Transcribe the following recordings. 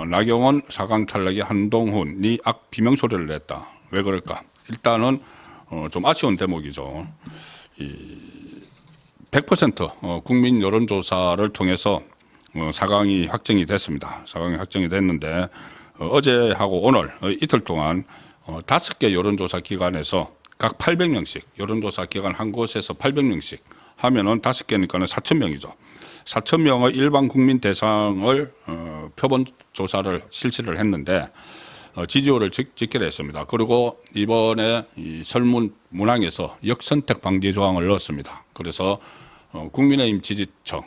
나경원 4강 탈락에 한동훈이 악 비명소리를 냈다. 왜 그럴까? 일단은 좀 아쉬운 대목이죠. 100% 국민 여론조사를 통해서 4강이 확정이 됐습니다. 4강이 확정이 됐는데 어제하고 오늘 이틀 동안 5개 여론조사 기관에서 각 800명씩 여론조사 기관 한 곳에서 800명씩 하면은 5개니까는 4,000명이죠. 4,000명의 일반 국민 대상을 표본 조사를 실시를 했는데 지지율을 집계했습니다. 그리고 이번에 이 설문 문항에서 역선택 방지 조항을 넣었습니다. 그래서 국민의힘 지지층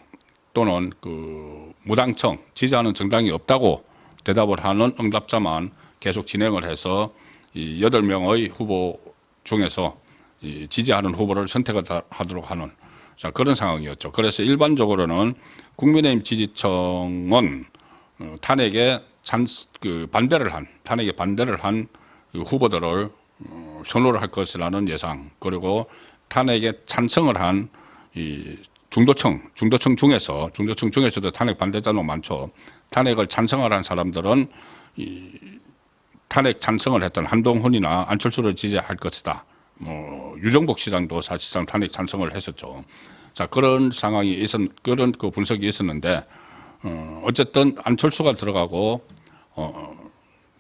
또는 그 무당층 지지하는 정당이 없다고 대답을 하는 응답자만 계속 진행을 해서 이 8명의 후보 중에서 이 지지하는 후보를 선택을 하도록 하는 그런 상황이었죠. 그래서 일반적으로는 국민의힘 지지층은 탄핵에 반대를 한 후보들을 선호를 할 것이라는 예상, 그리고 탄핵에 찬성을 한 이 중도층 중에서도 탄핵 반대자도 많죠. 탄핵을 찬성을 한 사람들은 이 탄핵 찬성을 했던 한동훈이나 안철수를 지지할 것이다. 유정복 시장도 사실상 탄핵 찬성을 했었죠. 자, 그런 상황이 그런 그 분석이 있었는데, 어쨌든 안철수가 들어가고,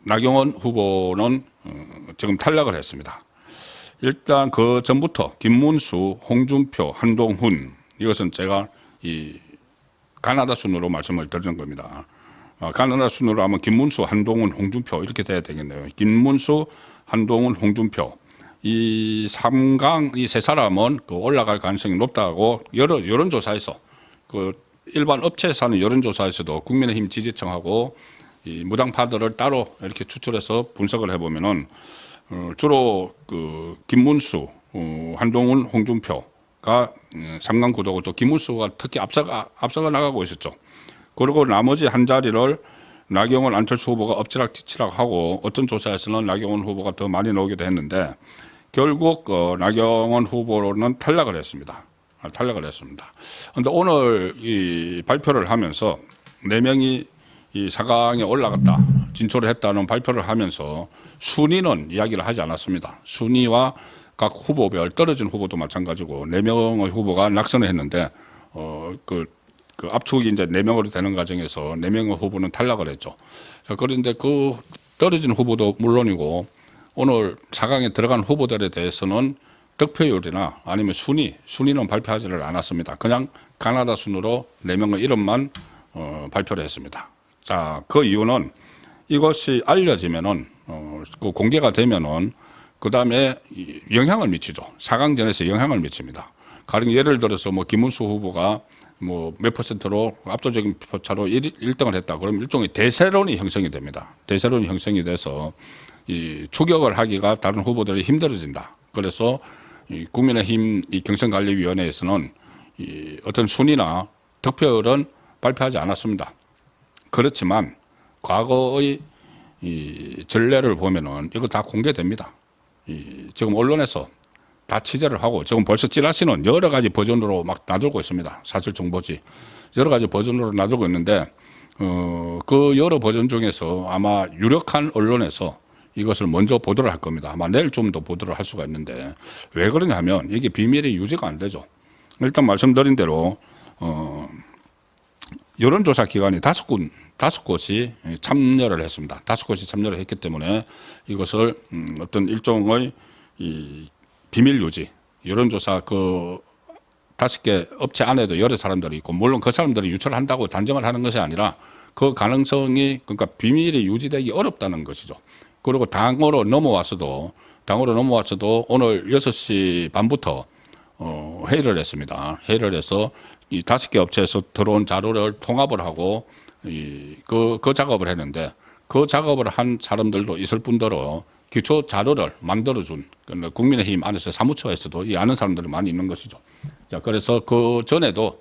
나경원 후보는 지금 탈락을 했습니다. 일단 그 전부터 김문수, 홍준표, 한동훈, 이것은 제가 이 가나다 순으로 말씀을 드리는 겁니다. 가나다 순으로 하면 김문수, 한동훈, 홍준표 이렇게 돼야 되겠네요. 김문수, 한동훈, 홍준표. 이 3강 이 세 사람은 그 올라갈 가능성이 높다고 여론조사에서 그 일반 업체에서 하는 여론조사에서도 국민의힘 지지층하고 이 무당파들을 따로 이렇게 추출해서 분석을 해보면은 주로 그 김문수, 한동훈, 홍준표가 3강 구도고 또 김문수가 특히 앞서가 나가고 있었죠. 그리고 나머지 한 자리를 나경원, 안철수 후보가 엎치락뒤치락 하고 어떤 조사에서는 나경원 후보가 더 많이 나오기도 했는데 결국 나경원 후보로는 탈락을 했습니다. 그런데 오늘 이 발표를 하면서 4명이 이 4강에 올라갔다, 진출을 했다는 발표를 하면서 순위는 이야기를 하지 않았습니다. 순위와 각 후보별 떨어진 후보도 마찬가지고 4명의 후보가 낙선을 했는데 그 압축이 이제 4명으로 되는 과정에서 4명의 후보는 탈락을 했죠. 자, 그런데 그 떨어진 후보도 물론이고 오늘 4강에 들어간 후보들에 대해서는 득표율이나 아니면 순위는 발표하지를 않았습니다. 그냥 가나다 순으로 4명의 이름만 발표를 했습니다. 자, 그 이유는 이것이 알려지면은 그 공개가 되면은 그 다음에 영향을 미치죠. 4강전에서 영향을 미칩니다. 가령 예를 들어서 뭐 김문수 후보가 뭐 몇 %로 압도적인 표차로 1등을 했다. 그러면 일종의 대세론이 형성이 됩니다. 대세론이 형성이 돼서 이 추격을 하기가 다른 후보들이 힘들어진다. 그래서 이 국민의힘 이 경선관리위원회에서는 이 어떤 순위나 득표율은 발표하지 않았습니다. 그렇지만 과거의 이 전례를 보면은 이거 다 공개됩니다. 지금 언론에서 다 취재를 하고 지금 벌써 찌라시는 여러 가지 버전으로 막 놔두고 있습니다. 사실 정보지 여러 가지 버전으로 놔두고 있는데 그 여러 버전 중에서 아마 유력한 언론에서 이것을 먼저 보도를 할 겁니다. 아마 내일 좀 더 보도를 할 수가 있는데 왜 그러냐면 이게 비밀이 유지가 안 되죠. 일단 말씀드린 대로 여론조사 기관이 5곳이 참여를 했습니다. 5곳이 참여를 했기 때문에 이것을 어떤 일종의 이 비밀 유지, 여론조사 그 5개 업체 안에도 여러 사람들이 있고, 물론 그 사람들이 유출을 한다고 단정을 하는 것이 아니라 그 가능성이, 그러니까 비밀이 유지되기 어렵다는 것이죠. 그리고 당으로 넘어왔어도 오늘 6시 반부터 회의를 했습니다. 회의를 해서 이 5개 업체에서 들어온 자료를 통합을 하고 그 작업을 했는데, 그 작업을 한 사람들도 있을 뿐더러 기초 자료를 만들어준 국민의힘 안에서 사무처에서도 이 아는 사람들이 많이 있는 것이죠. 자, 그래서 그 전에도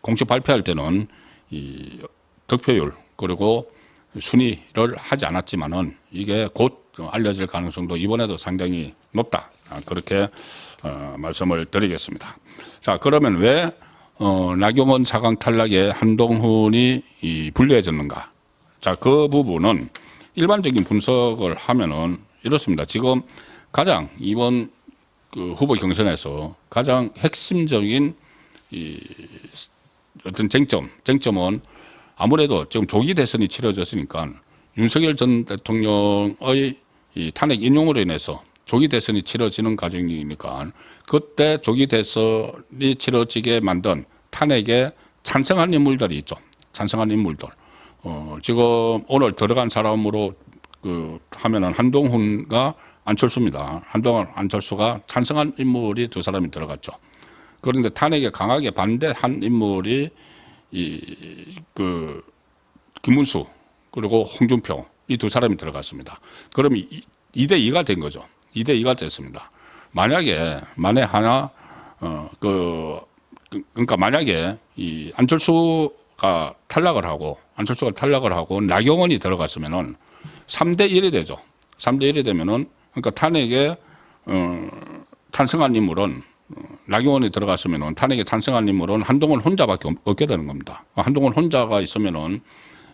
공식 발표할 때는 이 득표율 그리고 순위를 하지 않았지만은 이게 곧 알려질 가능성도 이번에도 상당히 높다. 그렇게 말씀을 드리겠습니다. 자, 그러면 왜 나경원 4강 탈락에 한동훈이 불리해졌는가? 자, 그 부분은 일반적인 분석을 하면은 이렇습니다. 지금 가장 이번 그 후보 경선에서 가장 핵심적인 이 어떤 쟁점은 아무래도 지금 조기 대선이 치러졌으니까 윤석열 전 대통령의 이 탄핵 인용으로 인해서 조기 대선이 치러지는 과정이니까 그때 조기 대선이 치러지게 만든 탄핵에 찬성한 인물들이 있죠. 찬성한 인물들. 지금 오늘 들어간 사람으로 하면은 한동훈과 안철수입니다. 안철수가 찬성한 인물이 두 사람이 들어갔죠. 그런데 탄핵에 강하게 반대한 인물이 김문수 그리고 홍준표 이 두 사람이 들어갔습니다. 그러면 2대 2가 된 거죠. 2대 2가 됐습니다. 만약에 그러니까 만약에 이 안철수가 탈락을 하고 나경원이 들어갔으면은 3대 1이 되죠. 3대 1이 되면은 그러니까 탄핵에 찬성한 인물은 나경원이 들어갔으면은 탄핵에 찬성한 인물은 한동훈 혼자밖에 없게 되는 겁니다. 한동훈 혼자가 있으면은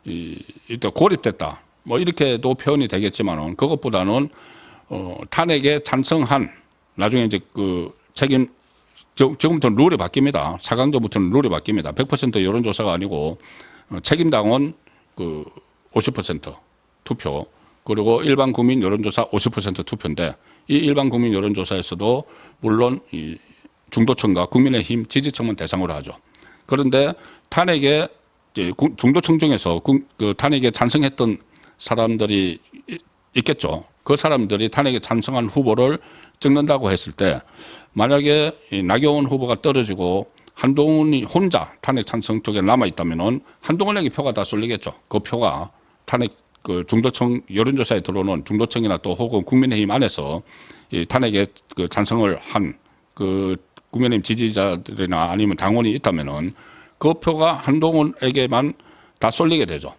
이때 고립됐다. 뭐 이렇게도 표현이 되겠지만은 그것보다는 탄핵에 찬성한 나중에 이제 지금부터 룰이 바뀝니다. 4강조부터는 룰이 바뀝니다. 100% 여론조사가 아니고 책임당원 50% 투표 그리고 일반 국민 여론조사 50% 투표인데 이 일반 국민 여론조사에서도 물론 이 중도층과 국민의힘 지지층만 대상으로 하죠. 그런데 탄핵에 중도층 중에서 탄핵에 찬성했던 사람들이 있겠죠. 그 사람들이 탄핵에 찬성한 후보를 찍는다고 했을 때 만약에 나경원 후보가 떨어지고 한동훈이 혼자 탄핵 찬성 쪽에 남아 있다면은 한동훈에게 표가 다 쏠리겠죠. 그 표가 탄핵 중도층 여론조사에 들어오는 중도층이나 또 혹은 국민의힘 안에서 이 탄핵에 찬성을 한 국민의힘 지지자들이나 아니면 당원이 있다면은 그 표가 한동훈에게만 다 쏠리게 되죠.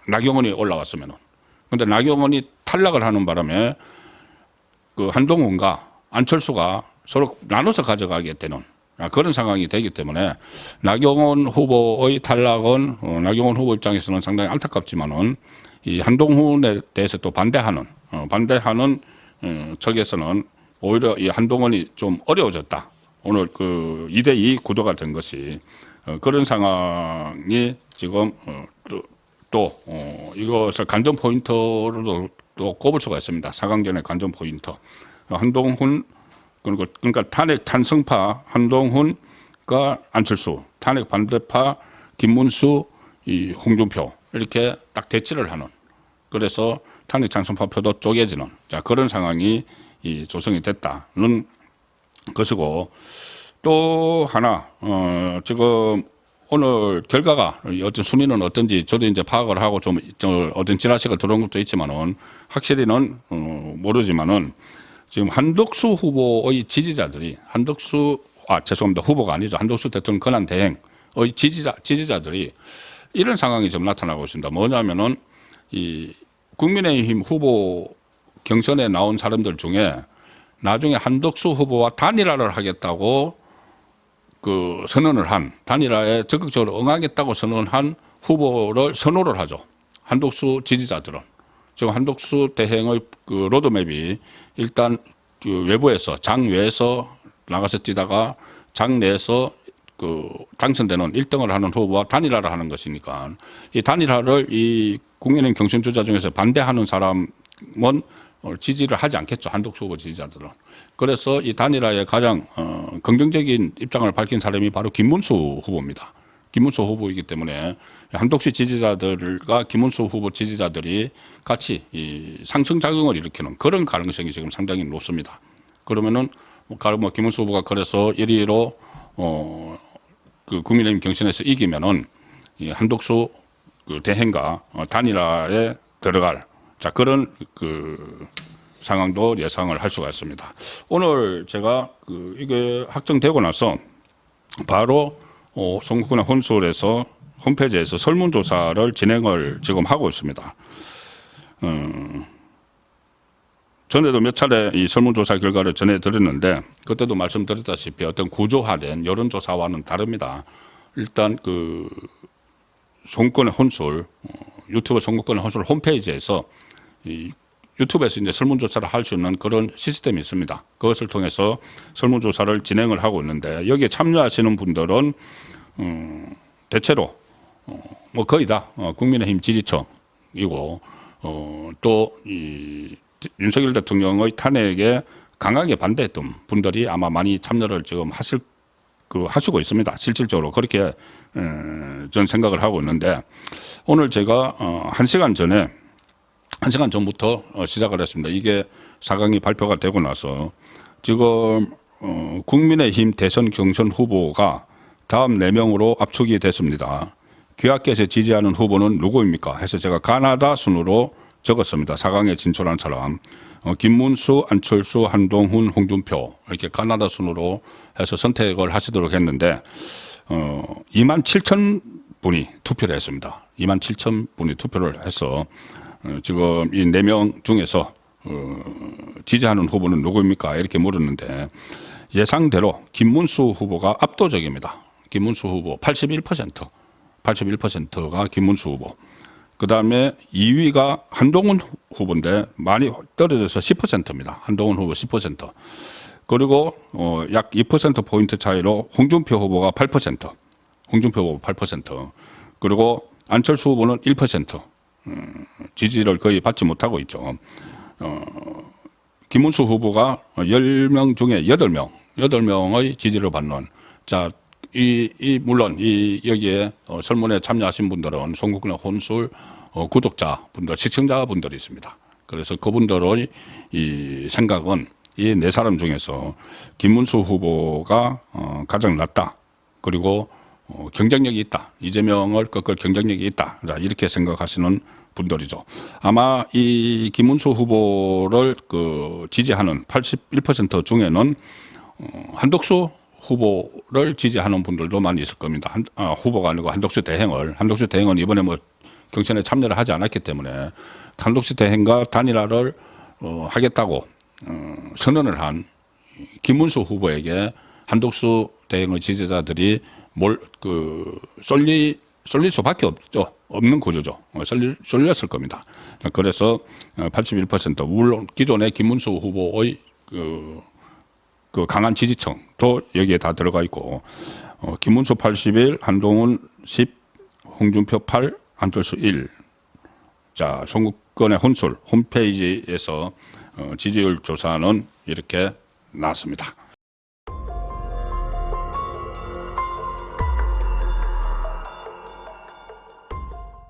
나경원이 올라왔으면은. 그런데 나경원이 탈락을 하는 바람에 한동훈과 안철수가 서로 나눠서 가져가게 되는 그런 상황이 되기 때문에 나경원 후보의 탈락은 나경원 후보 입장에서는 상당히 안타깝지만은 이 한동훈에 대해서 또 반대하는 측에서는 오히려 이 한동훈이 좀 어려워졌다. 오늘 2대 2 구도가 된 것이 그런 상황이 지금 또 이것을 관전 포인트로도 또 꼽을 수가 있습니다. 4강전의 관전 포인트. 한동훈 그러니까 탄핵 찬성파 한동훈과 안철수, 탄핵 반대파 김문수, 이 홍준표 이렇게 딱 대치를 하는. 그래서 탄핵 찬성파 표도 쪼개지는 그런 상황이 조성이 됐다는 것이고 또 하나 지금 오늘 결과가 어떤 순위는 어떤지 저도 이제 파악을 하고 좀 어떤 지라시가 들어온 것도 있지만은 확실히는 모르지만은 지금 한덕수 후보의 지지자들이 후보가 아니죠. 한덕수 대통령 권한 대행의 지지자들이 이런 상황이 좀 나타나고 있습니다. 뭐냐면은 이 국민의힘 후보 경선에 나온 사람들 중에 나중에 한덕수 후보와 단일화를 하겠다고 선언을 한 단일화에 적극적으로 응하겠다고 선언한 후보를 선호를 하죠. 한덕수 지지자들은. 지금 한덕수 대행의 로드맵이 일단 외부에서 장외에서 나가서 뛰다가 장내에서 당선되는 1등을 하는 후보와 단일화를 하는 것이니까 이 단일화를 이 국민의힘 경선 주자 중에서 반대하는 사람은 지지를 하지 않겠죠. 한덕수 후보 지지자들은. 그래서 이 단일화에 가장 긍정적인 입장을 밝힌 사람이 바로 김문수 후보입니다. 김문수 후보이기 때문에 한덕수 지지자들과 김문수 후보 지지자들이 같이 이 상승작용을 일으키는 그런 가능성이 지금 상당히 높습니다. 그러면은 김문수 후보가 그래서 1위로 국민의힘 경선에서 이기면은 이 한덕수 대행과 단일화에 들어갈 그런 상황도 예상을 할 수가 있습니다. 오늘 제가 이게 확정되고 나서 바로 선거권의 혼술에서 홈페이지에서 설문조사를 진행을 지금 하고 있습니다. 전에도 몇 차례 이 설문조사 결과를 전해드렸는데 그때도 말씀드렸다시피 어떤 구조화된 여론조사와는 다릅니다. 일단 선거권의 혼술 유튜브 선거권 혼술 홈페이지에서 이 유튜브에서 이제 설문조사를 할 수 있는 그런 시스템이 있습니다. 그것을 통해서 설문조사를 진행을 하고 있는데 여기에 참여하시는 분들은 대체로 뭐 거의 다 국민의힘 지지층이고 또 이 윤석열 대통령의 탄핵에 강하게 반대했던 분들이 아마 많이 참여를 지금 하시고 있습니다. 실질적으로 그렇게 저는 생각을 하고 있는데 오늘 제가 1시간 전부터 시작을 했습니다. 이게 4강이 발표가 되고 나서 지금 국민의힘 대선 경선 후보가 다음 4명으로 압축이 됐습니다. 귀하께서 지지하는 후보는 누구입니까? 해서 제가 가나다 순으로 적었습니다. 4강에 진출한 사람. 김문수, 안철수, 한동훈, 홍준표 이렇게 가나다 순으로 해서 선택을 하시도록 했는데 2만 7천 분이 투표를 했습니다. 2만 7천 분이 투표를 해서 지금 이 4명 중에서 지지하는 후보는 누구입니까? 이렇게 물었는데 예상대로 김문수 후보가 압도적입니다. 김문수 후보 81%가 김문수 후보. 그다음에 2위가 한동훈 후보인데 많이 떨어져서 10%입니다. 한동훈 후보 10%. 그리고 약 2%포인트 차이로 홍준표 후보가 8%. 홍준표 후보 8%. 그리고 안철수 후보는 1%. 지지를 거의 받지 못하고 있죠. 김문수 후보가 10명 중에 8명의 지지를 받는. 자, 물론 여기에 설문에 참여하신 분들은 송국근의 혼술 구독자분들, 시청자분들이 있습니다. 그래서 그분들의 이 생각은 이 4사람 중에서 김문수 후보가 가장 낫다. 그리고 경쟁력이 있다. 이재명을 꺾을 경쟁력이 있다. 이렇게 생각하시는 분들이죠. 아마 이 김문수 후보를 지지하는 81% 중에는 한덕수 후보를 지지하는 분들도 많이 있을 겁니다. 후보가 아니고 한덕수 대행은 이번에 뭐 경선에 참여를 하지 않았기 때문에 한덕수 대행과 단일화를 하겠다고 선언을 한 김문수 후보에게 한덕수 대행의 지지자들이 쏠릴 수밖에 없는 구조죠. 쏠렸을 겁니다. 그래서 81% 물론 기존의 김문수 후보의 그 강한 지지층도 여기에 다 들어가 있고 김문수 81, 한동훈 10, 홍준표 8, 안철수 1. 자, 송국근의 혼술 홈페이지에서 지지율 조사는 이렇게 나왔습니다.